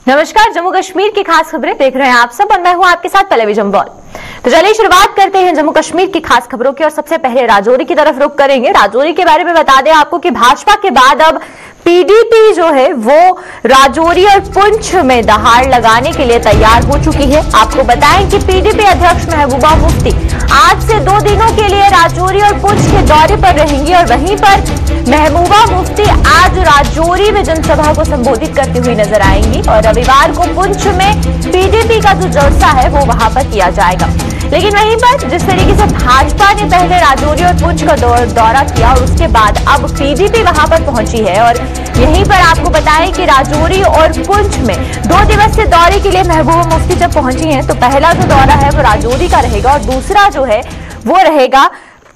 नमस्कार, जम्मू कश्मीर की खास खबरें देख रहे हैं आप सब और मैं हूं आपके साथ पल्लवी जम्वाल। तो चलिए शुरुआत करते हैं जम्मू कश्मीर की खास खबरों की और सबसे पहले राजौरी की तरफ रुख करेंगे। राजौरी के बारे में बता दें आपको कि भाजपा के बाद अब पीडीपी जो है वो राजौरी और पुंछ में दहाड़ लगाने के लिए तैयार हो चुकी है। आपको बताएं कि पीडीपी अध्यक्ष महबूबा मुफ्ती आज से 2 दिनों के लिए राजौरी और पुंछ के दौरे पर रहेंगी और वहीं पर महबूबा मुफ्ती आज राजौरी में जनसभा को संबोधित करती हुई नजर आएंगी और रविवार को पुंछ में पीडीपी का जो जलसा है वो वहां पर किया जाएगा। लेकिन वहीं पर जिस तरीके से भाजपा ने पहले राजौरी और पुंछ का दौरा किया और उसके बाद अब पीडीपी वहां पर पहुंची है और यहीं पर आपको बताएं कि राजौरी और पुंछ में 2 दिवसीय दौरे के लिए महबूबा मुफ्ती जब पहुंची हैं तो पहला जो दौरा है वो राजौरी का रहेगा और दूसरा जो है वो रहेगा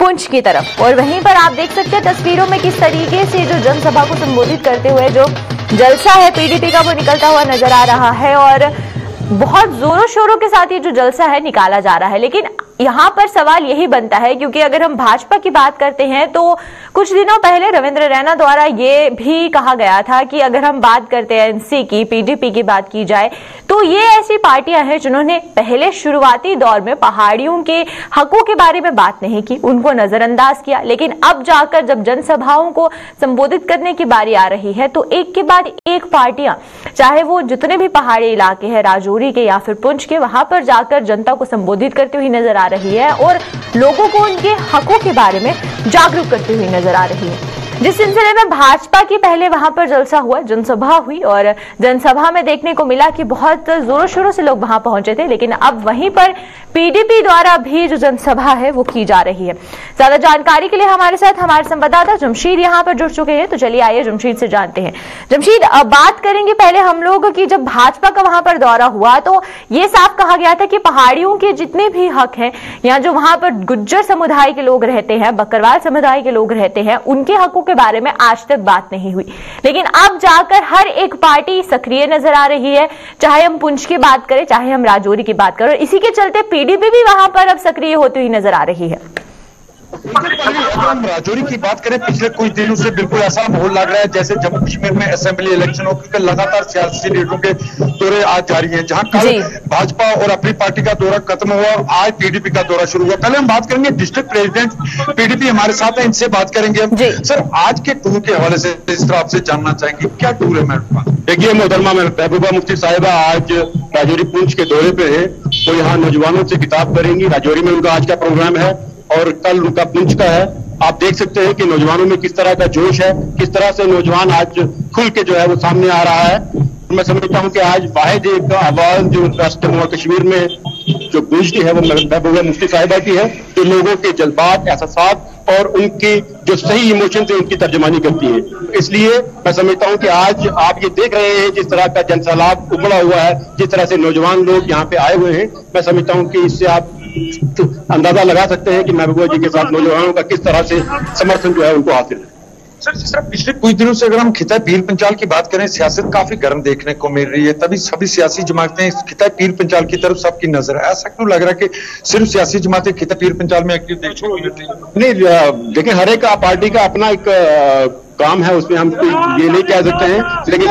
पुंछ की तरफ। और वहीं पर आप देख सकते हैं तस्वीरों में किस तरीके से जो जनसभा को संबोधित करते हुए जो जलसा है पीडीपी का वो निकलता हुआ नजर आ रहा है और बहुत जोरों शोरों के साथ ये जो जलसा है निकाला जा रहा है। लेकिन यहाँ पर सवाल यही बनता है क्योंकि अगर हम भाजपा की बात करते हैं तो कुछ दिनों पहले रविंद्र रैना द्वारा ये भी कहा गया था कि अगर हम बात करते हैं एनसी की, पीडीपी की बात की जाए तो ये ऐसी पार्टियां हैं जिन्होंने पहले शुरुआती दौर में पहाड़ियों के हकों के बारे में बात नहीं की, उनको नजरअंदाज किया। लेकिन अब जाकर जब जनसभाओं को संबोधित करने की बारी आ रही है तो एक के बाद एक पार्टियां, चाहे वो जितने भी पहाड़ी इलाके हैं राजौरी के या फिर पुंछ के, वहां पर जाकर जनता को संबोधित करती हुई नजर आ रही है और लोगों को उनके हकों के बारे में जागरूक करती हुई नजर आ रही है। जिस सिलसिले में भाजपा की पहले वहां पर जलसा हुआ, जनसभा हुई और जनसभा में देखने को मिला कि बहुत जोरों शोरों से लोग वहां पहुंचे थे। लेकिन अब वहीं पर पीडीपी द्वारा भी जो जनसभा है वो की जा रही है। ज्यादा जानकारी के लिए हमारे साथ हमारे संवाददाता जमशीद यहां पर जुड़ चुके हैं, तो चलिए आइए जमशीद से जानते हैं। जमशीद, बात करेंगे पहले हम लोग की जब भाजपा का वहां पर दौरा हुआ तो ये साफ कहा गया था कि पहाड़ियों के जितने भी हक हैं या जो वहां पर गुज्जर समुदाय के लोग रहते हैं, बकरवाल समुदाय के लोग रहते हैं, उनके हकों के बारे में आज तक बात नहीं हुई। लेकिन अब जाकर हर एक पार्टी सक्रिय नजर आ रही है, चाहे हम पुंछ की बात करें चाहे हम राजौरी की बात करें, और इसी के चलते पीडीपी भी वहां पर अब सक्रिय होती हुई नजर आ रही है। अगर हम राजौरी की बात करें, पिछले कुछ दिनों से बिल्कुल ऐसा माहौल लग रहा है जैसे जम्मू कश्मीर में असेंबली इलेक्शनों के लगातार सियासी लीडरों के दौरे आज जारी हैं। जहां कल भाजपा और अपनी पार्टी का दौरा खत्म हुआ, आज पीडीपी का दौरा शुरू हुआ। पहले हम बात करेंगे डिस्ट्रिक्ट प्रेसिडेंट पीडीपी हमारे साथ है, इनसे बात करेंगे। सर, आज के टूर के हवाले से इस तरह आपसे जानना चाहेंगे क्या टूर है? मैडम देखिए मोहतरमा महबूबा मुफ्ती साहिबा आज राजौरी पुंछ के दौरे पे है, तो यहाँ नौजवानों से खिताब करेंगी। राजौरी में उनका आज का प्रोग्राम है और कल उनका पुंछ का है। आप देख सकते हैं कि नौजवानों में किस तरह का जोश है, किस तरह से नौजवान आज खुल के जो है वो सामने आ रहा है। मैं समझता हूं कि आज वाहिद एक आवाज जो जम्मू कश्मीर में जो गूंजती है वो महबूबा मुफ्ती साहिबा की है, जो लोगों के जज्बात, एहसासात और उनकी जो सही इमोशन से उनकी तर्जमानी करती है। इसलिए मैं समझता हूं कि आज आप ये देख रहे हैं जिस तरह का जनसैलाब उमड़ा हुआ है, जिस तरह से नौजवान लोग यहाँ पे आए हुए हैं, मैं समझता हूं कि इससे आप अंदाजा लगा सकते हैं कि महबूबा जी के साथ नौजवानों का किस तरह से समर्थन जो है उनको हासिल है। सर, जिस तरह पिछले कुछ दिनों से अगर हम खिता पीर पंचाल की बात करें, सियासत काफी गर्म देखने को मिल रही है, तभी सभी सियासी जमातें खिता पीर पंचाल की तरफ सबकी नजर है। ऐसा क्यों लग रहा है कि सिर्फ सियासी जमातें खिता पीर पंचाल में एक्टिव देखने को मिल रही है? नहीं, देखिए हर एक पार्टी का अपना एक काम है, उसमें हम ये नहीं कह सकते हैं। लेकिन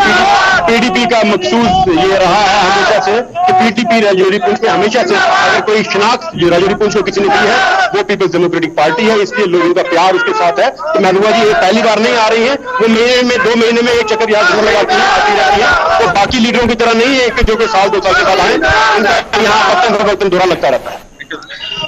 पीडीपी का मकसूद ये रहा है हमेशा से कि पीडीपी राजौरी पुंछ में हमेशा से अगर कोई शिनाख्त जो राजौरी पुंछ को किसी ने दी है वो पीपल्स डेमोक्रेटिक पार्टी है, इसलिए लोगों का प्यार उसके साथ है। तो महबूबा जी पहली बार नहीं आ रही है, वो महीने में 2 महीने में एक चक्कर यहाँ जरूर लगाती है, आती रहती है। तो बाकी लीडरों की तरह नहीं है कि जो कि साल 2 साल के बाद आए, उनका यहाँ वक्तन दौरा लगता रहता है।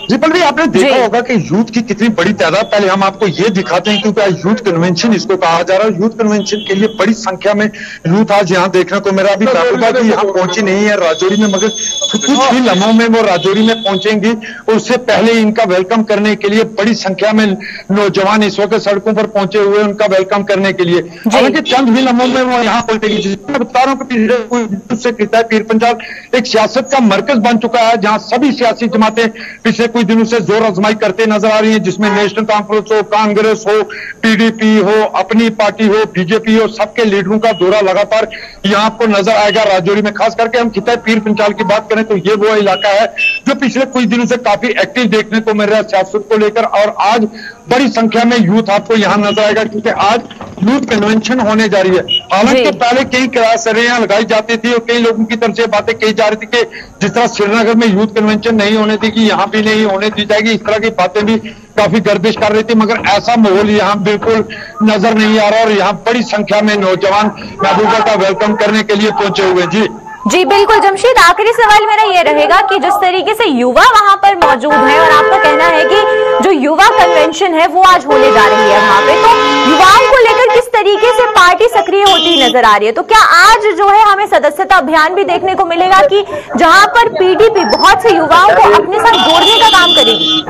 जी पल्लवी, आपने देखा होगा कि यूथ की कितनी बड़ी तादाद, पहले हम आपको ये दिखाते हैं क्योंकि आज यूथ कन्वेंशन इसको कहा जा रहा है। यूथ कन्वेंशन के लिए बड़ी संख्या में यूथ आज यहाँ देखने को मिला। अभी महबूबा जी यहाँ पहुंची नहीं है राजौरी में, मगर कुछ ही लम्हों में वो राजौरी में पहुंचेंगी। उससे पहले इनका वेलकम करने के लिए बड़ी संख्या में नौजवान इस वक्त सड़कों पर पहुंचे हुए उनका वेलकम करने के लिए। हालांकि चंद ही लम्हों में वो यहाँ पहुंचेगी। बता रहा हूँ कि पीर पंचाल एक सियासत का मरकज बन चुका है, जहाँ सभी सियासी जमातें पिछले कुछ दिनों से जोर आजमाई करते नजर आ रही है, जिसमें नेशनल कॉन्फ्रेंस हो, कांग्रेस हो, पीडीपी हो, अपनी पार्टी हो, बीजेपी हो, सबके लीडरों का दौरा लगातार यहाँ आपको नजर आएगा राजौरी में। खास करके हम खिता पीर पंचाल की बात करें तो ये वो इलाका है जो पिछले कुछ दिनों से काफी एक्टिव देखने को मिल रहा है सियासत को लेकर, और आज बड़ी संख्या में यूथ आपको यहाँ नजर आएगा क्योंकि आज यूथ कन्वेंशन होने जा रही है। हालांकि पहले कई क्रासरियां लगाई जाती थी और कई लोगों की तरफ से बातें कही जा रही थी कि जिस तरह श्रीनगर में यूथ कन्वेंशन नहीं होने दी कि यहाँ भी नहीं होने दी जाएगी, इस तरह की बातें भी काफी गर्दिश कर रही थी, मगर ऐसा माहौल यहाँ बिल्कुल नजर नहीं आ रहा और यहाँ बड़ी संख्या में नौजवान महबूबा का वेलकम करने के लिए पहुंचे हुए। जी बिल्कुल जमशेद, आखिरी सवाल मेरा ये रहेगा कि जिस तरीके से युवा वहां पर मौजूद है और आपका कहना है कि जो युवा कन्वेंशन है वो आज होने जा रही है वहां पे, तो युवाओं को लेकर किस तरीके से पार्टी सक्रिय होती नजर आ रही है? तो क्या आज जो है हमें सदस्यता अभियान भी देखने को मिलेगा कि जहां पर पीडीपी बहुत से युवाओं को अपने साथ जोड़ने का काम करेगी?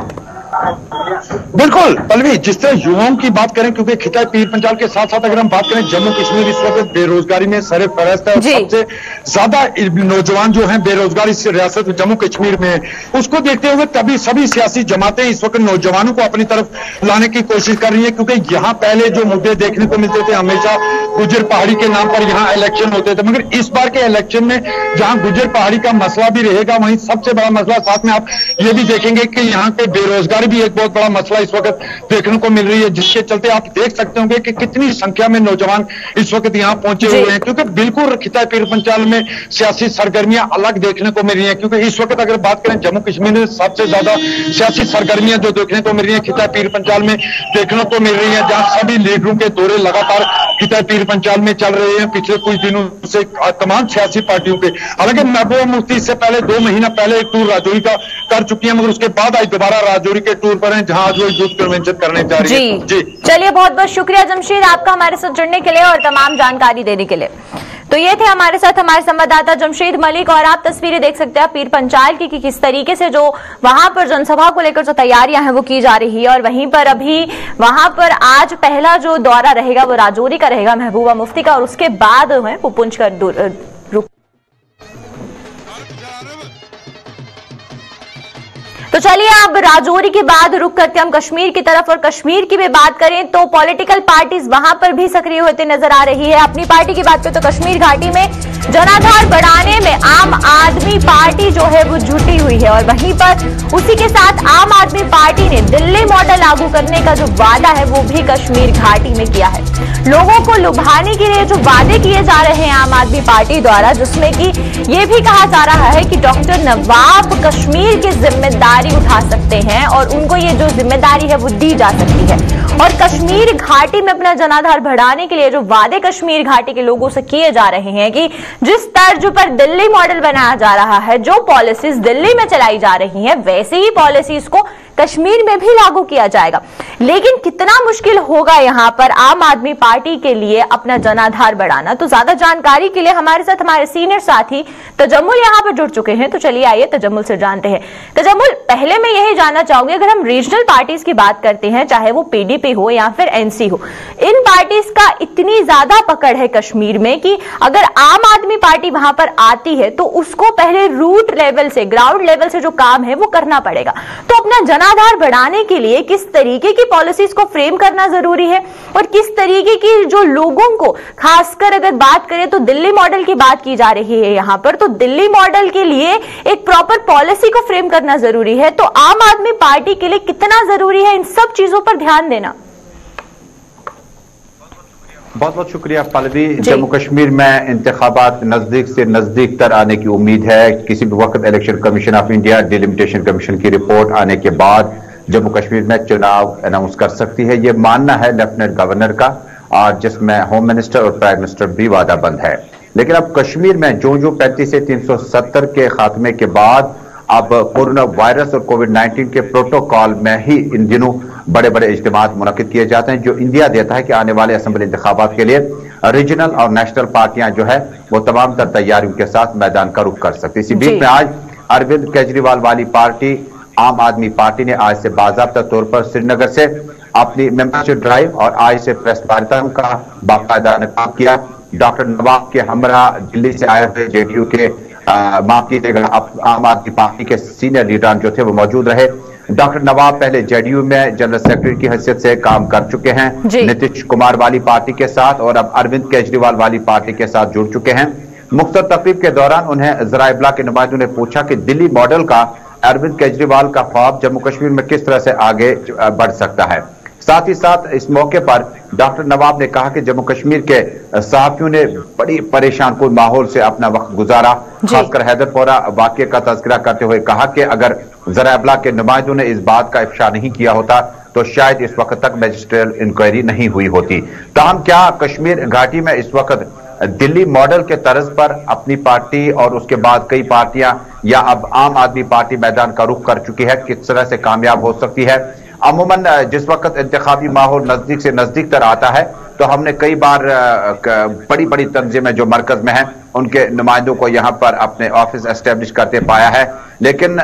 बिल्कुल पल्लवी, जिस तरह युवाओं की बात करें, क्योंकि खिताब पीर पंचाल के साथ साथ अगर हम बात करें जम्मू कश्मीर इस वक्त बेरोजगारी में सरे फहरिस्त है और सबसे ज्यादा नौजवान जो हैं बेरोजगार इस रियासत जम्मू कश्मीर में है, उसको देखते हुए तभी सभी सियासी जमातें इस वक्त नौजवानों को अपनी तरफ लाने की कोशिश कर रही है। क्योंकि यहाँ पहले जो मुद्दे देखने को मिलते थे, हमेशा गुजर पहाड़ी के नाम पर यहाँ इलेक्शन होते थे, मगर इस बार के इलेक्शन में जहाँ गुजर पहाड़ी का मसला भी रहेगा, वहीं सबसे बड़ा मसला साथ में आप ये भी देखेंगे कि यहाँ पे बेरोजगारी भी एक बहुत बड़ा मसला इस वक्त देखने को मिल रही है, जिसके चलते आप देख सकते होंगे कि कितनी संख्या में नौजवान इस वक्त यहाँ पहुंचे हुए हैं। क्योंकि बिल्कुल खिताब पीर पंचाल में सियासी सरगर्मियां अलग देखने को मिल रही हैं। क्योंकि इस वक्त अगर बात करें जम्मू कश्मीर में सबसे ज्यादा सियासी सरगर्मियां जो देखने को मिल रही है खिताब पीर पंचाल में देखने को मिल रही है, जहां सभी लीडरों के दौरे लगातार खिताब पीर पंचाल में चल रहे हैं पिछले कुछ दिनों से तमाम सियासी पार्टियों के। हालांकि महबूबा मुफ्ती इससे पहले 2 महीना पहले एक टूर राजौरी का कर चुकी है, मगर उसके बाद आज दोबारा राजौरी के टूर पर हैं, जहां आज वो यूथ कन्वेंशन करने जा रही है। जी चलिए, बहुत बहुत शुक्रिया जमशेद आपका हमारे साथ जुड़ने के लिए और तमाम जानकारी देने के लिए। तो ये थे हमारे साथ हमारे संवाददाता जमशेद मलिक, और आप तस्वीरें देख सकते हैं पीर पंचाल की कि किस तरीके से जो वहां पर जनसभा को लेकर जो तैयारियां हैं वो की जा रही है। और वहीं पर अभी वहां पर आज पहला जो दौरा रहेगा वो राजौरी का रहेगा महबूबा मुफ्ती का, और उसके बाद है वो पुंछ कर तो चलिए अब राजौरी के बाद रुक करते हम कश्मीर की तरफ, और कश्मीर की भी बात करें तो पॉलिटिकल पार्टीज वहां पर भी सक्रिय होते नजर आ रही है। अपनी पार्टी की बात करें तो कश्मीर घाटी में जनाधार बढ़ाने में आम आदमी पार्टी जो है वो जुटी हुई है, और वहीं पर उसी के साथ आम आदमी पार्टी ने दिल्ली मॉडल लागू करने का जो वादा है वो भी कश्मीर घाटी में किया है। लोगों को लुभाने के लिए जो वादे किए जा रहे हैं आम आदमी पार्टी द्वारा, जिसमें कि ये भी कहा जा रहा है कि डॉक्टर नवाब कश्मीर की जिम्मेदारी उठा सकते हैं और उनको ये जो जिम्मेदारी है वो दी जा सकती है। और कश्मीर घाटी में अपना जनाधार बढ़ाने के लिए जो वादे कश्मीर घाटी के लोगों से किए जा रहे हैं कि जिस तर्ज पर दिल्ली मॉडल बनाया जा रहा है, जो पॉलिसीज दिल्ली में चलाई जा रही हैं, वैसे ही पॉलिसीज को कश्मीर में भी लागू किया जाएगा। लेकिन कितना मुश्किल होगा यहां पर आम आदमी पार्टी के लिए अपना जनाधार बढ़ाना? तो ज्यादा जानकारी के लिए हमारे साथ हमारे सीनियर साथी तजम्मुल यहां पर जुड़ चुके हैं। तो चलिए आइए तजम्मुल से जानते हैं। तजम्मुल, पहले मैं यही जानना चाहूंगी, अगर हम रीजनल पार्टीज की बात करते हैं, चाहे वो पीडीपी हो या फिर एनसी हो, इन पार्टीज का इतनी ज्यादा पकड़ है कश्मीर में कि अगर आम आदमी पार्टी वहां पर आती है तो उसको पहले रूट लेवल से, ग्राउंड लेवल से जो काम है वो करना पड़ेगा। तो अपना जनाधार बढ़ाने के लिए किस तरीके की पॉलिसीज को फ्रेम करना जरूरी है और किस तरीके की जो लोगों को, खासकर अगर बात करें तो दिल्ली मॉडल की बात की जा रही है यहां पर, तो दिल्ली मॉडल के लिए एक प्रॉपर पॉलिसी को फ्रेम करना जरूरी है। तो आम आदमी पार्टी के लिए कितना जरूरी है इन सब चीजों पर ध्यान देना? बहुत बहुत शुक्रिया पल्लवी। जम्मू कश्मीर में इंतखाबात नजदीक से नजदीक तर आने की उम्मीद है। किसी भी वक्त election commission of India, delimitation commission की रिपोर्ट आने के बाद जम्मू कश्मीर में चुनाव अनाउंस कर सकती है, ये मानना है लेफ्टिनेंट गवर्नर का, और जिसमें होम मिनिस्टर और प्राइम मिनिस्टर भी वादाबंद है। लेकिन अब कश्मीर में जो 35 से 370 के खात्मे के बाद अब कोरोना वायरस और कोविड-19 के प्रोटोकॉल में ही इन दिनों बड़े बड़े इज्तिमात मुनक्किद किए जाते हैं, जो इंडिया देता है कि आने वाले असेंबली इंतखाबात के लिए रीजनल और नेशनल पार्टियां जो है वो तमाम तर तैयारियों के साथ मैदान का रुख कर सकती है। इसी बीच में आज अरविंद केजरीवाल वाली पार्टी, आम आदमी पार्टी ने आज से बाकायदा तौर पर श्रीनगर से अपनी मेंबरशिप ड्राइव और आज से प्रेस वार्ता का बाकायदा इंतकाम किया। डॉक्टर नवाब के हमरा दिल्ली से आए हुए जेडीयू के माफ कीजिएगा आम आदमी पार्टी के सीनियर लीडर जो थे वो मौजूद रहे। डॉक्टर नवाब पहले जेडीयू में जनरल सेक्रेटरी की हैसियत से काम कर चुके हैं नीतीश कुमार वाली पार्टी के साथ, और अब अरविंद केजरीवाल वाली पार्टी के साथ जुड़ चुके हैं। मुख्तलिफ तकरीब के दौरान उन्हें ज़राए-इब्ला के नुमाइंदों ने पूछा कि दिल्ली मॉडल का अरविंद केजरीवाल का ख्वाब जम्मू कश्मीर में किस तरह से आगे बढ़ सकता है। साथ ही साथ इस मौके पर डॉक्टर नवाब ने कहा कि जम्मू कश्मीर के सहाफियों ने बड़ी परेशान कुन माहौल से अपना वक्त गुजारा। खासकर हैदरपोरा वाकये का तज़किरा करते हुए कहा कि अगर ज़रा अबला के नुमाइंदों ने इस बात का इफ्शा नहीं किया होता तो शायद इस वक्त तक मैजिस्ट्रियल इंक्वायरी नहीं हुई होती। ताहम क्या कश्मीर घाटी में इस वक्त दिल्ली मॉडल के तर्ज पर अपनी पार्टी और उसके बाद कई पार्टियां या अब आम आदमी पार्टी मैदान का रुख कर चुकी है, किस तरह से कामयाब हो सकती है? अमूमन जिस वक्त इंतखाबी माहौल नजदीक से नजदीक तर आता है तो हमने कई बार बड़ी बड़ी तंजीमें जो मरकज में हैं उनके नुमाइंदों को यहां पर अपने ऑफिस एस्टेब्लिश करते पाया है। लेकिन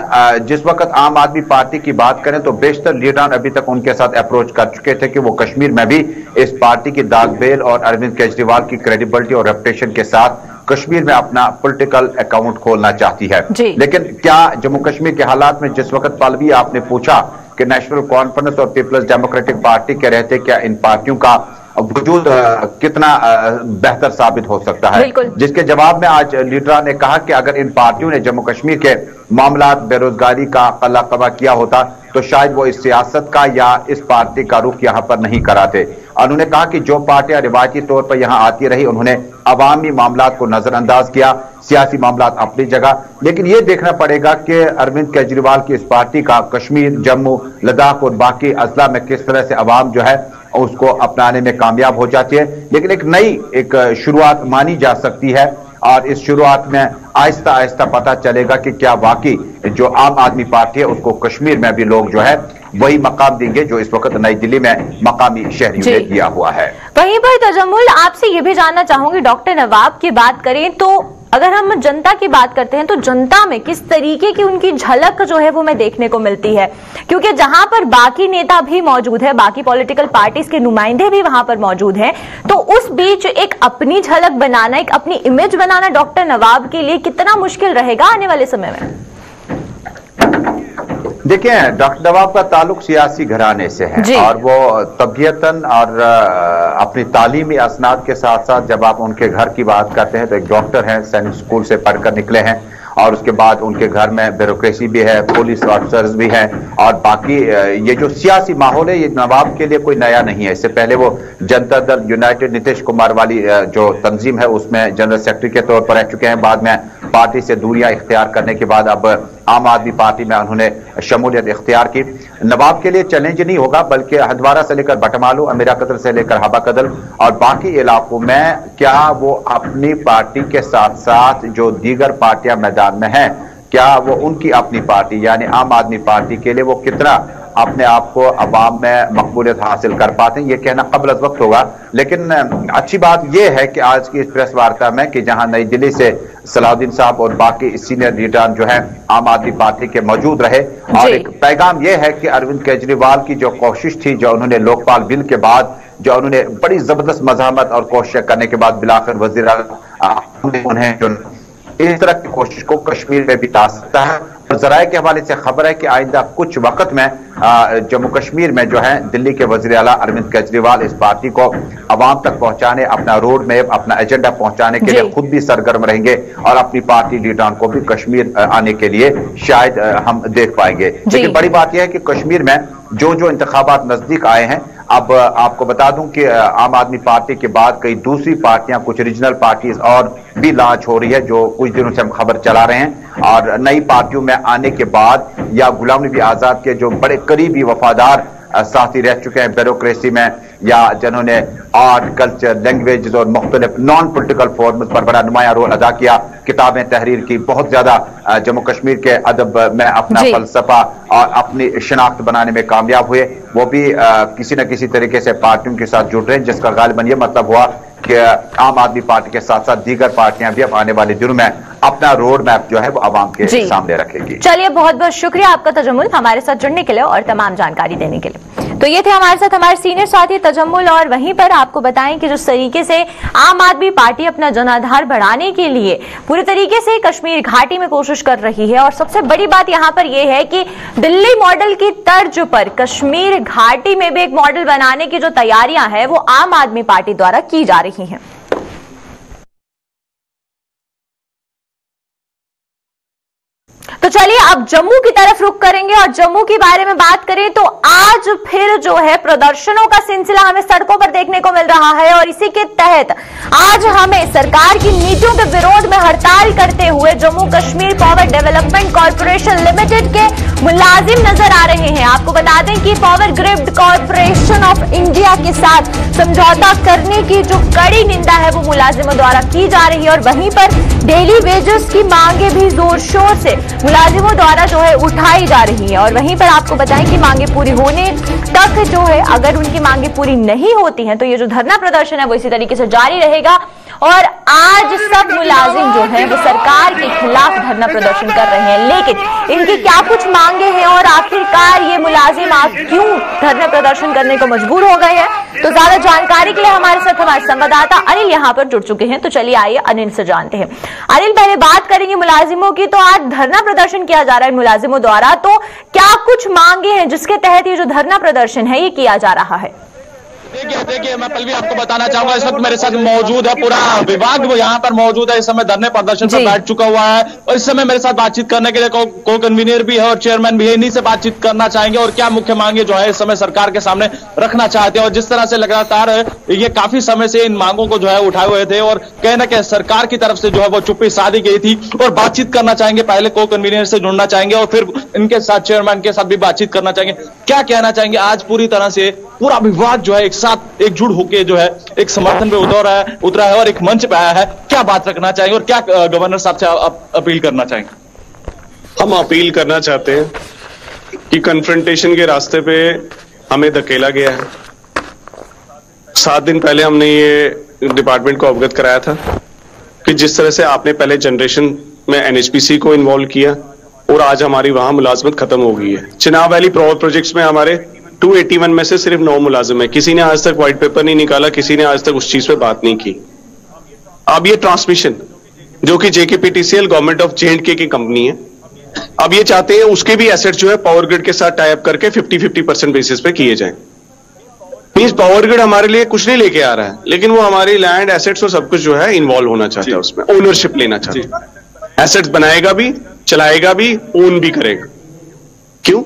जिस वक्त आम आदमी पार्टी की बात करें तो बेशतर लीडरान अभी तक उनके साथ अप्रोच कर चुके थे कि वो कश्मीर में भी इस पार्टी की दागबेल और अरविंद केजरीवाल की क्रेडिबिलिटी और रेपुटेशन के साथ कश्मीर में अपना पॉलिटिकल अकाउंट खोलना चाहती है। लेकिन क्या जम्मू कश्मीर के हालात में जिस वक्त पलवी आपने पूछा कि नेशनल कॉन्फ्रेंस और पीपल्स डेमोक्रेटिक पार्टी के रहते क्या इन पार्टियों का वजूद कितना बेहतर साबित हो सकता है, जिसके जवाब में आज लीडरा ने कहा कि अगर इन पार्टियों ने जम्मू कश्मीर के मामलात बेरोजगारी का कला किया होता तो शायद वो इस सियासत का या इस पार्टी का रुख यहां पर नहीं कराते। उन्होंने कहा कि जो पार्टियां रिवायती तौर पर यहां आती रही उन्होंने अवामी मामलात को नजरअंदाज किया, सियासी मामलात अपनी जगह, लेकिन यह देखना पड़ेगा कि अरविंद केजरीवाल की इस पार्टी का कश्मीर, जम्मू, लद्दाख और बाकी अजला में किस तरह से अवाम जो है उसको अपनाने में कामयाब हो जाती है। लेकिन एक नई शुरुआत मानी जा सकती है और इस शुरुआत में आहिस्ता आहिस्ता पता चलेगा कि क्या वाकई जो आम आदमी पार्टी है उसको कश्मीर में भी लोग जो है वही मकाम देंगे जो इस वक्त नई दिल्ली में मकामी शहरियों ने दिया हुआ है। वहीं पर तजम्मुल आपसे ये भी जानना चाहूंगी, डॉक्टर नवाब की बात करें तो अगर हम जनता की बात करते हैं तो जनता में किस तरीके की उनकी झलक जो है वो हमें देखने को मिलती है, क्योंकि जहां पर बाकी नेता भी मौजूद है, बाकी पॉलिटिकल पार्टीज के नुमाइंदे भी वहां पर मौजूद हैं, तो उस बीच एक अपनी झलक बनाना, एक अपनी इमेज बनाना डॉक्टर नवाब के लिए कितना मुश्किल रहेगा आने वाले समय में? देखिए, डॉक्टर नवाब का ताल्लुक सियासी घराने से है और वो तबीयतन और अपनी तालीमी असनाद के साथ साथ जब आप उनके घर की बात करते हैं तो एक डॉक्टर हैं, सैनिक स्कूल से पढ़कर निकले हैं और उसके बाद उनके घर में ब्यूरोक्रेसी भी है, पुलिस ऑफिसर्स भी हैं और बाकी ये जो सियासी माहौल है ये नवाब के लिए कोई नया नहीं है। इससे पहले वो जनता दल यूनाइटेड नीतीश कुमार वाली जो तंजीम है उसमें जनरल सेक्रेटरी के तौर पर रह चुके हैं। बाद में पार्टी से दूरियां इख्तियार करने के बाद अब आम आदमी पार्टी में उन्होंने शमूलियत इख्तियार की। नवाब के लिए चैलेंज नहीं होगा बल्कि हंदवारा से लेकर बटमालू, अमीरा कदल से लेकर हबा कदल और बाकी इलाकों में क्या वो अपनी पार्टी के साथ साथ जो दीगर पार्टियां मैदान में हैं क्या वो उनकी अपनी पार्टी यानी आम आदमी पार्टी के लिए वो कितना अपने आप को अवाम में मकबूलियत हासिल कर पाते हैं, ये कहना कबल अज़ वक्त होगा। लेकिन अच्छी बात यह है कि आज की इस प्रेस वार्ता में कि जहां नई दिल्ली से सलाउद्दीन साहब और बाकी सीनियर लीडर जो है आम आदमी पार्टी के मौजूद रहे और एक पैगाम यह है कि अरविंद केजरीवाल की जो कोशिश थी, जो उन्होंने लोकपाल बिल के बाद जो उन्होंने बड़ी जबरदस्त मज़ाहमत और कोशिश करने के बाद बिलाखिर वज़ीर उन्हें जो इस तरह की कोशिश को कश्मीर में भी ला सकता है। और जराये के हवाले से खबर है कि आइंदा कुछ वक्त में जम्मू कश्मीर में जो है दिल्ली के वज़ीर आला अरविंद केजरीवाल इस पार्टी को अवाम तक पहुंचाने, अपना रोड मैप, अपना एजेंडा पहुंचाने के लिए खुद भी सरगर्म रहेंगे और अपनी पार्टी लीडरों को भी कश्मीर आने के लिए शायद हम देख पाएंगे। लेकिन बड़ी बात यह है कि कश्मीर में जो जो इंतखाबात नजदीक आए हैं, अब आपको बता दूं कि आम आदमी पार्टी के बाद कई दूसरी पार्टियां, कुछ रीजनल पार्टीज और भी लॉन्च हो रही है, जो कुछ दिनों से हम खबर चला रहे हैं। और नई पार्टियों में आने के बाद या गुलाम नबी आजाद के जो बड़े करीबी वफादार साथी रह चुके हैं ब्यूरोक्रेसी में या जिन्होंने आर्ट, कल्चर, लैंग्वेज और मुख्तलिफ नॉन पोलिटिकल फोरम्स पर बड़ा नुमाया रोल अदा किया, किताबें तहरीर की, बहुत ज्यादा जम्मू कश्मीर के अदब में अपना फलसफा और अपनी शिनाख्त बनाने में कामयाब हुए, वो भी किसी न किसी तरीके से पार्टियों के साथ जुड़ रहे हैं, जिसका गालिबन यह मतलब हुआ कि आम आदमी पार्टी के साथ साथ दीगर पार्टियां भी अब आने वाले दिनों में अपना रोड मैप जो है वो आवाम के सामने रखेगी। चलिए, बहुत बहुत शुक्रिया आपका तजम्मुल हमारे साथ जुड़ने के लिए और तमाम जानकारी देने के लिए। तो ये थे हमारे साथ हमारे सीनियर साथी तजम्मुल, और वहीं पर आपको बताएं कि जिस तरीके से आम आदमी पार्टी अपना जनाधार बढ़ाने के लिए पूरे तरीके से कश्मीर घाटी में कोशिश कर रही है, और सबसे बड़ी बात यहां पर यह है कि दिल्ली मॉडल की तर्ज पर कश्मीर घाटी में भी एक मॉडल बनाने की जो तैयारियां हैं वो आम आदमी पार्टी द्वारा की जा रही हैं। तो तो चलिए अब जम्मू की तरफ रुख करेंगे और जम्मू के बारे में बात करें तो आज फिर जो है प्रदर्शनों का सिलसिला हमें सड़कों पर देखने को मिल रहा है और इसी के तहत आज हमें सरकार की नीतियों के विरोध में हड़ताल करते हुए Jammu Kashmir power development corporation limited के मुलाजिम नजर आ रहे हैं। आपको बता दें कि power grid corporation of India के साथ समझौता करने की जो कड़ी निंदा है वो मुलाजिमों द्वारा की जा रही है और वहीं पर डेली वेजेस की मांगे भी जोर शोर से मुलाजिमों द्वारा जो है उठाई जा रही है। और वहीं पर आपको बताएं कि मांगे पूरी होने तक जो है अगर उनकी मांगे पूरी नहीं होती हैं तो ये जो धरना प्रदर्शन है वो इसी तरीके से जारी रहेगा। और आज सब मुलाजिम जो है वो सरकार के खिलाफ धरना प्रदर्शन कर रहे हैं, लेकिन इनकी क्या कुछ मांगे हैं और आखिरकार ये मुलाजिम आप क्यों धरना प्रदर्शन करने को मजबूर हो गए हैं, तो ज्यादा जानकारी के लिए हमारे साथ हमारे संवाददाता अनिल यहाँ पर जुड़ चुके हैं। तो चलिए आइए अनिल से जानते हैं। अनिल, पहले बात करेंगे मुलाजिमों की। तो आज धरना प्रदर्शन किया जा रहा है मुलाजिमों द्वारा, तो क्या कुछ मांगे हैं जिसके तहत ये जो धरना प्रदर्शन है ये किया जा रहा है? देखिए मैं पहले भी आपको बताना चाहूंगा, इस वक्त मेरे साथ मौजूद है पूरा विभाग वो यहाँ पर मौजूद है, इस समय धरने प्रदर्शन पर बैठ चुका हुआ है और इस समय मेरे साथ बातचीत करने के लिए को कन्वीनर भी है और चेयरमैन भी है। इन्हीं से बातचीत करना चाहेंगे और क्या मुख्य मांगे जो है इस समय सरकार के सामने रखना चाहते हैं और जिस तरह से लगातार ये काफी समय से इन मांगों को जो है उठाए हुए थे और कहीं ना कहीं सरकार की तरफ से जो है वो चुप्पी साधी गई थी और बातचीत करना चाहेंगे। पहले को कन्वीनर से जुड़ना चाहेंगे और फिर इनके साथ चेयरमैन के साथ भी बातचीत करना चाहेंगे। क्या कहना चाहेंगे? आज पूरी तरह से पूरा विभाग जो है एक साथ एकजुट होकर जो है एक समर्थन पे उतरा है और एक मंच पे आया है। क्या बात रखना चाहेंगे और क्या गवर्नर साहब से अपील करना चाहेंगे? हम अपील करना चाहते हैं कि कन्फ्रंटेशन के रास्ते पे हमें धकेला गया है। 7 दिन पहले हमने ये डिपार्टमेंट को अवगत कराया था कि जिस तरह से आपने पहले जनरेशन में एनएचपीसी को इन्वॉल्व किया और आज हमारी वहां मुलाजमत खत्म हो गई है। चिनाब वैली पावर प्रोजेक्ट्स में हमारे 281 में से सिर्फ 9 मुलाजिम है। किसी ने आज तक व्हाइट पेपर नहीं निकाला, किसी ने आज तक उस चीज पे बात नहीं की। अब ये ट्रांसमिशन जो कि जेकेपीटीसीएल गवर्नमेंट ऑफ जे&के की कंपनी है, अब ये चाहते हैं उसके भी एसेट जो है पावर ग्रिड के साथ टाई अप करके 50-50% बेसिस पे किए जाएं। मींस पावर ग्रिड हमारे लिए कुछ नहीं लेके आ रहा है, लेकिन वो हमारी लैंड एसेट्स और सब कुछ जो है इन्वॉल्व होना चाहता है, उसमें ओनरशिप लेना चाहता है। एसेट्स बनाएगा भी, चलाएगा भी, ओन भी करेगा। क्यों?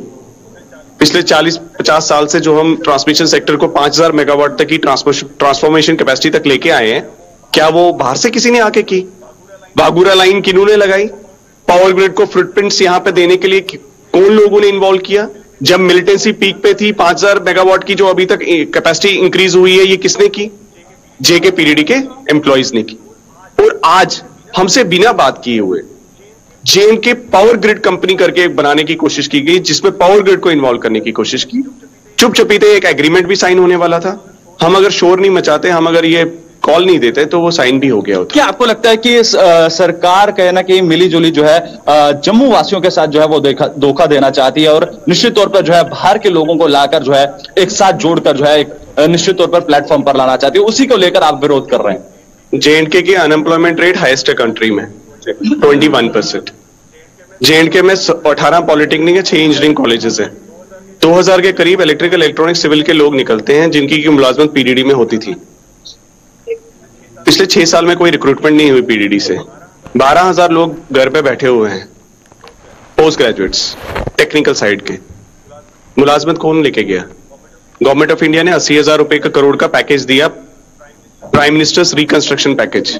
पिछले 40-50 साल से जो हम ट्रांसमिशन सेक्टर को 5000 मेगावाट तक की ट्रांसफॉर्मेशन कैपेसिटी तक लेके आए हैं, क्या वो बाहर से किसी ने आके की? बागुरा लाइन किन्होंने लगाई? पावर ग्रिड को फुटप्रिंट्स यहां पे देने के लिए कौन लोगों ने इन्वॉल्व किया? जब मिलिटेंसी पीक पे थी 5000 मेगावाट की जो अभी तक कैपेसिटी इंक्रीज हुई है, ये किसने की? जेकेपीडीडी के एम्प्लॉइज ने की। और आज हमसे बिना बात किए हुए जे&के पावर ग्रिड कंपनी करके बनाने की कोशिश की गई, जिसमें पावर ग्रिड को इन्वॉल्व करने की कोशिश की। चुप चुपीते एक एग्रीमेंट भी साइन होने वाला था। हम अगर शोर नहीं मचाते, हम अगर ये कॉल नहीं देते तो वो साइन भी हो गया होता। क्या आपको लगता है कि सरकार कहीं ना कहीं मिली जुली जो है जम्मू वासियों के साथ जो है वो धोखा देना चाहती है और निश्चित तौर पर जो है बाहर के लोगों को लाकर जो है एक साथ जोड़कर जो है एक निश्चित तौर पर प्लेटफॉर्म पर लाना चाहती है, उसी को लेकर आप विरोध कर रहे हैं? जे&के की अनएम्प्लॉयमेंट रेट हाईएस्ट है कंट्री में, 21%। जे&के में 18 पॉलिटेक्निक है, 6 इंजीनियरिंग कॉलेजेस हैं। 2000 के करीब इलेक्ट्रिकल, इलेक्ट्रॉनिक, सिविल के लोग निकलते हैं जिनकी मुलाजमत पीडीडी में होती थी। पिछले 6 साल में कोई रिक्रूटमेंट नहीं हुई पीडीडी से। 12000 लोग घर पे बैठे हुए हैं, पोस्ट ग्रेजुएट्स टेक्निकल साइड के। मुलाजमत कौन लेके गया? गवर्नमेंट ऑफ इंडिया ने 80,000 रुपए का करोड़ का पैकेज दिया, प्राइम मिनिस्टर्स रिकंस्ट्रक्शन पैकेज।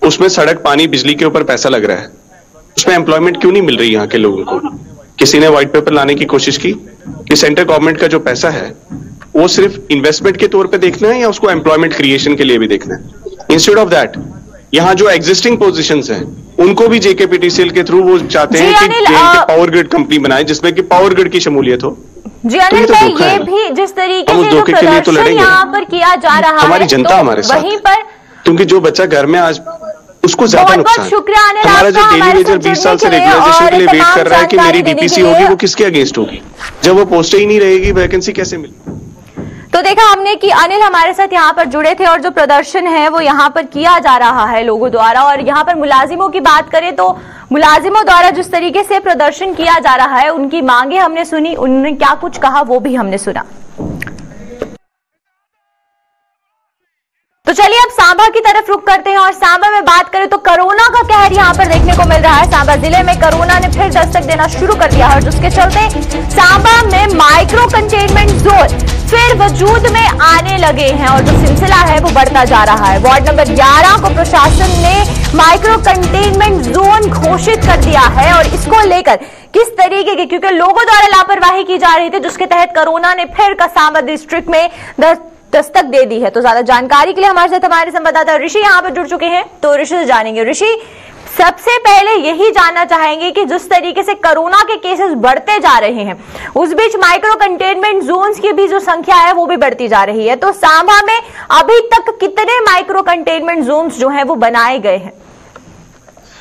उसमें सड़क, पानी, बिजली के ऊपर पैसा लग रहा है। उसमें एम्प्लॉयमेंट क्यों नहीं मिल रही यहाँ के लोगों को? किसी ने व्हाइट पेपर लाने की कोशिश की कि सेंट्रल गवर्नमेंट का जो पैसा है वो सिर्फ इन्वेस्टमेंट के तौर पे देखना है या उसको एम्प्लॉयमेंट क्रिएशन के लिए भी देखना है? इंस्टेड ऑफ दैट यहाँ जो एग्जिस्टिंग पोजीशंस हैं उनको भी जेकेपीटीसीएल के थ्रू वो चाहते हैं कि जे&के पावर ग्रिड कंपनी बनाए जिसमें कि पावर ग्रिड की शमूलियत हो। जी अनिल भाई, ये भी जिस तरीके से जो प्रदर्शन यहाँ पर किया जा रहा है, हमारी जनता हमारे साथ, वहीं पर क्योंकि जो बच्चा घर में आज उसको ज्यादा नुकसान। शुक्रिया अनिल, हमारा जो डेली वेजर 20 साल से रेगुलराइजेशन के लिए वेट कर रहा है कि मेरी डीपीसी होगी, वो किसके अगेंस्ट होगी? जब वो पोस्टें ही नहीं रहेगी, वैकेंसी कैसे मिलेगी? तो देखा हमने कि अनिल हमारे साथ यहाँ पर जुड़े थे और जो प्रदर्शन है वो यहाँ पर किया जा रहा है लोगों द्वारा। और यहाँ पर मुलाजिमों की बात करें तो मुलाजिमों द्वारा जिस तरीके से प्रदर्शन किया जा रहा है, उनकी मांगे हमने सुनी, उन्होंने क्या कुछ कहा वो भी हमने सुना। तो चलिए अब सांबा की तरफ रुख करते हैं और सांबा में बात करें तो कोरोना का कहर यहां पर देखने को मिल रहा है। सांबा जिले में कोरोना ने फिर दस्तक देना शुरू कर दिया है और जिसके चलते सांबा में माइक्रो कंटेनमेंट जोन फिर वजूद में आने लगे हैं और जो सिलसिला है वो बढ़ता जा रहा है। वार्ड नंबर 11 को प्रशासन ने माइक्रो कंटेनमेंट जोन घोषित कर दिया है और इसको लेकर किस तरीके की, क्योंकि लोगों द्वारा लापरवाही की जा रही थी जिसके तहत कोरोना ने फिर सांबा डिस्ट्रिक्ट में दस्तक दे दी है। तो ज्यादा जानकारी के लिए हमारे साथ हमारे संवाददाता ऋषि यहाँ पर जुड़ चुके हैं, तो ऋषि से जानेंगे। ऋषि, सबसे पहले यही जानना चाहेंगे कि जिस तरीके से कोरोना के केसेस बढ़ते जा रहे हैं उस बीच माइक्रो कंटेनमेंट जोन्स की भी जो संख्या है वो भी बढ़ती जा रही है, तो सांबा में अभी तक कितने माइक्रो कंटेनमेंट जोन्स जो है वो बनाए गए हैं?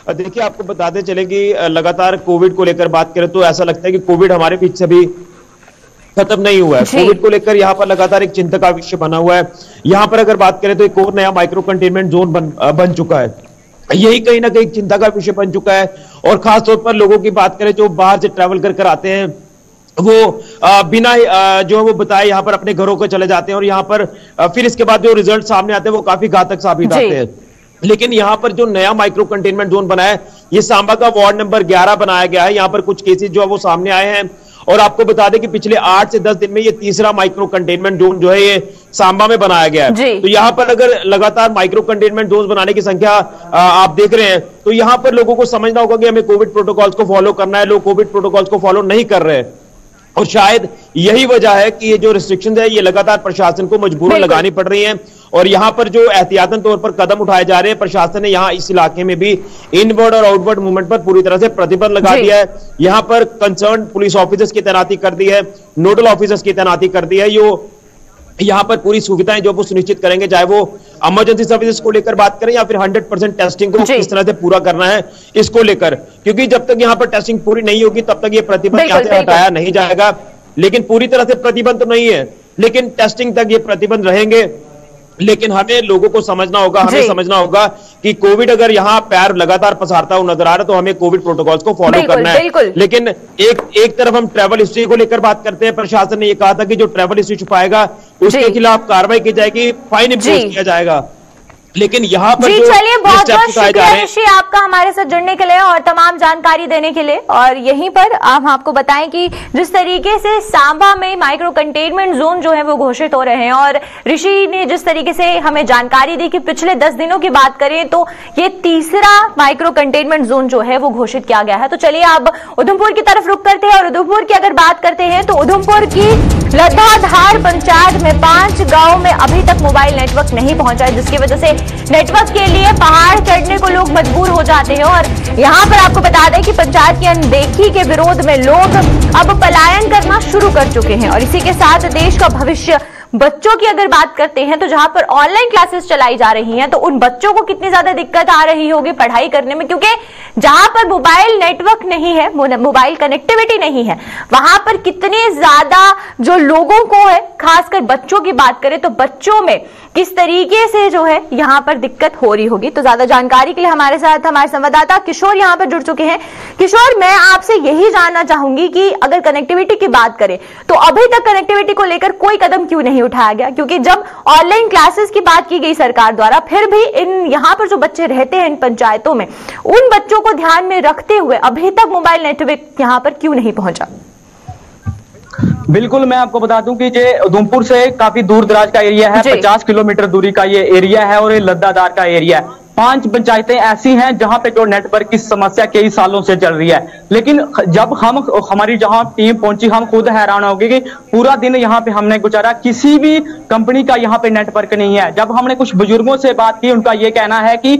देखिए, आपको बताते चले कि लगातार कोविड को लेकर बात करें तो ऐसा लगता है कि कोविड हमारे बीच से भी खत्म नहीं हुआ है। कोविड को लेकर यहाँ पर लगातार एक चिंता का विषय बना हुआ है। यहाँ पर अगर बात करें तो एक और नया माइक्रो कंटेनमेंट जोन बन चुका है। यही कहीं ना कहीं चिंता का विषय बन चुका है और खासतौर पर लोगों की बात करें जो बाहर से ट्रैवल कर आते हैं वो बिना जो है वो बताए यहाँ पर अपने घरों को चले जाते हैं और यहाँ पर फिर इसके बाद जो रिजल्ट सामने आते हैं वो काफी घातक साबित आते हैं। लेकिन यहाँ पर जो नया माइक्रो कंटेनमेंट जोन बना है ये सांबा का वार्ड नंबर 11 बनाया गया है। यहाँ पर कुछ केसेस जो है वो सामने आए हैं और आपको बता दें कि पिछले 8 से 10 दिन में ये तीसरा माइक्रो कंटेनमेंट जोन जो है ये सांबा में बनाया गया है। तो यहाँ पर अगर लगातार माइक्रो कंटेनमेंट जोन बनाने की संख्या आप देख रहे हैं तो यहाँ पर लोगों को समझना होगा कि हमें कोविड प्रोटोकॉल्स को फॉलो करना है। लोग कोविड प्रोटोकॉल्स को फॉलो नहीं कर रहे हैं और शायद यही वजह है कि ये जो रिस्ट्रिक्शंस है ये लगातार प्रशासन को मजबूरन लगानी पड़ रही हैं और यहाँ पर जो एहतियातन तौर पर कदम उठाए जा रहे हैं, प्रशासन ने यहाँ इस इलाके में भी इनवर्ड और आउटवर्ड मूवमेंट पर पूरी तरह से प्रतिबंध लगा दिया है। यहाँ पर कंसर्न पुलिस ऑफिसर्स की तैनाती कर दी है, नोडल ऑफिसर्स की तैनाती कर दी है। यहाँ पर पूरी सुविधाएं जो वो सुनिश्चित करेंगे, चाहे वो इमरजेंसी सर्विसेज को लेकर बात करें या फिर 100% टेस्टिंग को किस तरह से पूरा करना है इसको लेकर, क्योंकि जब तक यहाँ पर टेस्टिंग पूरी नहीं होगी तब तक ये प्रतिबंध यहाँ से हटाया नहीं जाएगा। लेकिन पूरी तरह से प्रतिबंध तो नहीं है, लेकिन टेस्टिंग तक ये प्रतिबंध रहेंगे। लेकिन हमें लोगों को समझना होगा, हमें समझना होगा कि कोविड अगर यहाँ पैर लगातार पसारता हुआ नजर आ रहा है तो हमें कोविड प्रोटोकॉल्स को फॉलो करना है। लेकिन एक तरफ हम ट्रैवल हिस्ट्री को लेकर बात करते हैं, प्रशासन ने यह कहा था कि जो ट्रैवल हिस्ट्री छुपाएगा उसके खिलाफ कार्रवाई की जाएगी, फाइन इम्पोज किया जाएगा। लेकिन यहाँ पर चलिए बहुत बहुत शुक्रिया ऋषि आपका हमारे साथ जुड़ने के लिए और तमाम जानकारी देने के लिए। और यहीं पर हम आपको बताएं कि जिस तरीके से सांबा में माइक्रो कंटेनमेंट जोन जो है वो घोषित हो रहे हैं और ऋषि ने जिस तरीके से हमें जानकारी दी कि पिछले 10 दिनों की बात करें तो ये तीसरा माइक्रो कंटेनमेंट जोन जो है वो घोषित किया गया है। तो चलिए अब उधमपुर की तरफ रुख करते हैं और उधमपुर की अगर बात करते हैं तो उधमपुर की लद्दाधार पंचायत में 5 गांव में अभी तक मोबाइल नेटवर्क नहीं पहुंचा है, जिसकी वजह से नेटवर्क के लिए पहाड़ चढ़ने को लोग मजबूर हो जाते हैं। और यहाँ पर आपको बता दें कि पंचायत की अनदेखी के विरोध में लोग अब पलायन करना शुरू कर चुके हैं और इसी के साथ देश का भविष्य बच्चों की अगर बात करते हैं तो जहां पर ऑनलाइन क्लासेस चलाई जा रही हैं तो उन बच्चों को कितनी ज्यादा दिक्कत आ रही होगी पढ़ाई करने में, क्योंकि जहां पर मोबाइल नेटवर्क नहीं है, मोबाइल कनेक्टिविटी नहीं है, वहां पर कितने ज्यादा जो लोगों को है, खासकर बच्चों की बात करें तो बच्चों में किस तरीके से जो है यहाँ पर दिक्कत हो रही होगी। तो ज्यादा जानकारी के लिए हमारे साथ हमारे संवाददाता किशोर यहाँ पर जुड़ चुके हैं। किशोर, मैं आपसे यही जानना चाहूंगी कि अगर कनेक्टिविटी की बात करें तो अभी तक कनेक्टिविटी को लेकर कोई कदम क्यों नहीं उठाया गया, क्योंकि जब ऑनलाइन क्लासेस की बात की गई सरकार द्वारा फिर भी इन यहाँ पर जो बच्चे रहते हैं इन पंचायतों में उन बच्चों को ध्यान में रखते हुए अभी तक मोबाइल नेटवर्क यहाँ पर क्यों नहीं पहुंचा? बिल्कुल, मैं आपको बता दूं कि ये उधमपुर से काफी दूर दराज का एरिया है, 50 किलोमीटर दूरी का ये एरिया है और ये लद्दाधार का एरिया है। 5 पंचायतें ऐसी हैं जहां पे जो नेटवर्क की समस्या कई सालों से चल रही है, लेकिन जब हमारी जहां टीम पहुंची हम खुद हैरान हो गए कि पूरा दिन यहां पे हमने गुजारा, किसी भी कंपनी का यहां पे नेटवर्क नहीं है। जब हमने कुछ बुजुर्गों से बात की, उनका ये कहना है कि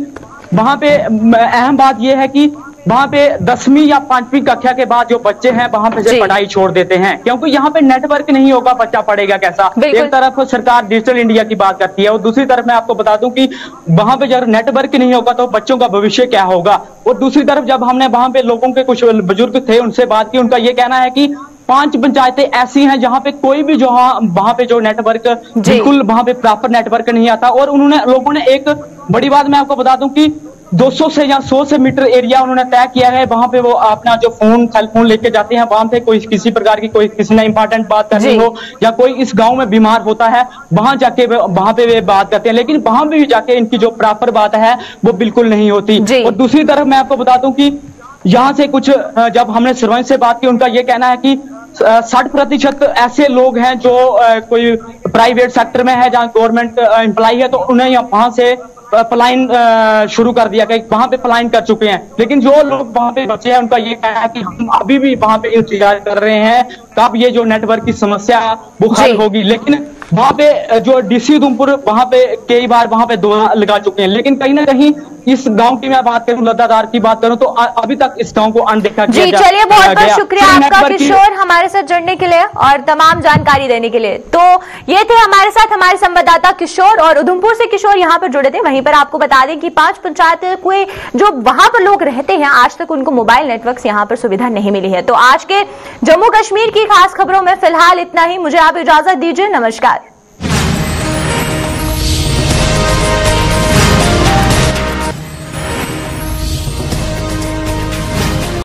वहां पे अहम बात यह है कि वहां पे 10वीं या 5वीं कक्षा के बाद जो बच्चे हैं वहां पे से पढ़ाई छोड़ देते हैं, क्योंकि यहाँ पे नेटवर्क नहीं होगा, बच्चा पढ़ेगा कैसा। एक तरफ सरकार डिजिटल इंडिया की बात करती है और दूसरी तरफ मैं आपको बता दूं कि वहां पे जब नेटवर्क नहीं होगा तो बच्चों का भविष्य क्या होगा। और दूसरी तरफ जब हमने वहां पे लोगों के कुछ बुजुर्ग थे उनसे बात की, उनका ये कहना है कि 5 पंचायतें ऐसी हैं जहां पे कोई भी जो वहां पे जो नेटवर्क बिल्कुल वहां पे प्रॉपर नेटवर्क नहीं आता। और लोगों ने एक बड़ी बात मैं आपको बता दूं कि 200 से या 100 से मीटर एरिया उन्होंने तय किया है, वहां पे वो अपना जो सेल फोन लेके जाते हैं, वहां पे कोई किसी प्रकार की कोई किसी ने इंपॉर्टेंट बात करनी हो या कोई इस गांव में बीमार होता है, वहां जाके वहां पे वे बात करते हैं, लेकिन वहां भी जाके इनकी जो प्रॉपर बात है वो बिल्कुल नहीं होती। और दूसरी तरफ मैं आपको बता दूं कि यहाँ से कुछ जब हमने सरपंच से बात की, उनका ये कहना है कि 60% ऐसे लोग हैं जो कोई प्राइवेट सेक्टर में है, जहाँ गवर्नमेंट एम्प्लॉय है, तो उन्हें वहां से पलायन शुरू कर दिया गया, वहां पे पलायन कर चुके हैं। लेकिन जो लोग वहां पे बचे हैं, उनका ये कहना है कि हम अभी भी वहां पे इंतजार कर रहे हैं कब ये जो नेटवर्क की समस्या वो हल होगी। लेकिन वहां पे जो डीसी उधमपुर वहां पे कई बार वहां पे दौरा लगा चुके हैं, लेकिन कहीं ना कहीं इस गांव की मैं बात करूं, लद्दादार की बात करूं, तो अभी तक इस गांव को अनदेखा किया जी। चलिए, बहुत बहुत शुक्रिया आपका किशोर, हमारे साथ जुड़ने के लिए और तमाम जानकारी देने के लिए। तो ये थे हमारे साथ हमारे संवाददाता किशोर, और उधमपुर से किशोर यहाँ पर जुड़े थे। वहीं पर आपको बता दें कि 5 पंचायत के जो वहां पर लोग रहते हैं, आज तक उनको मोबाइल नेटवर्क यहाँ पर सुविधा नहीं मिली है। तो आज के जम्मू कश्मीर की खास खबरों में फिलहाल इतना ही। मुझे आप इजाजत दीजिए, नमस्कार।